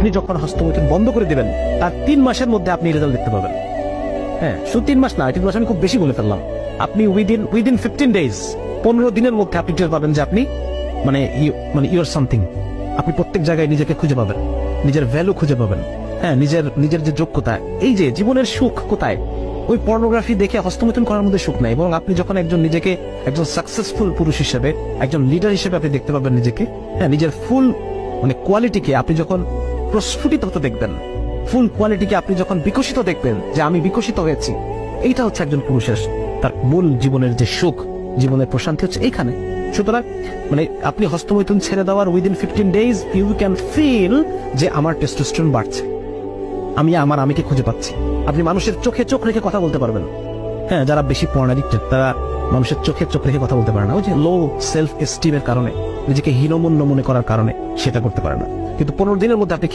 আপনি যখন হস্তমৈথুন বন্ধ করে দেবেন তার 3 মাসের মধ্যে আপনি রেজাল্ট দেখতে পাবেন। হ্যাঁ, শুধু 3 মাস না, 3 মাস আমি খুব বেশি বলে ফেললাম। আপনি উইদিন 15 ডেজ, 15 দিনের মধ্যে আপনি টের পাবেন যে আপনি মানে ইউর সামথিং। আপনি প্রত্যেক জায়গায় নিজেকে খুঁজে পাবেন, নিজের ভ্যালু খুঁজে পাবেন। হ্যাঁ, নিজের যে যোগ্যতা, এই যে জীবনের সুখ কোথায়, ওই পর্নোগ্রাফি দেখে হস্তমৈথুন করার মধ্যে সুখ নাই। এবং আপনি যখন নিজেকে একজন সাকসেসফুল পুরুষ হিসেবে, একজন লিডার হিসেবে আপনি দেখতে পাবেন নিজেকে, হ্যাঁ, নিজের ফুল কোয়ালিটিকে আপনি যখন প্রস্ফুটিত হতে দেখবেন, ফুল কোয়ালিটিকে আপনি যখন বিকশিত দেখবেন যে আমি বিকশিত হয়েছি, এইটা হচ্ছে একজন পুরুষের তার মূল জীবনের যে সুখ, জীবনের প্রশান্তি হচ্ছে এইখানে। সুতরাং আপনি হস্তমৈথুন ছেড়ে দেওয়ার within 15 days you can feel যে আমার টেস্টোস্টেরন বাড়ছে, আমি আমিকে খুঁজে পাচ্ছি। আপনি মানুষের চোখে চোখ রেখে কথা বলতে পারবেন। হ্যাঁ, যারা বেশি পর্ন অ্যাডিক্টেড তারা মানুষের চোখে চোখ রেখে কথা বলতে পারে না, ওই যে লো সেলফ এস্টিমের কারণে, নিজেকে হীনমন্য মনে করার কারণে সেটা করতে পারে না। কিন্তু 15 দিনের মধ্যে আপনি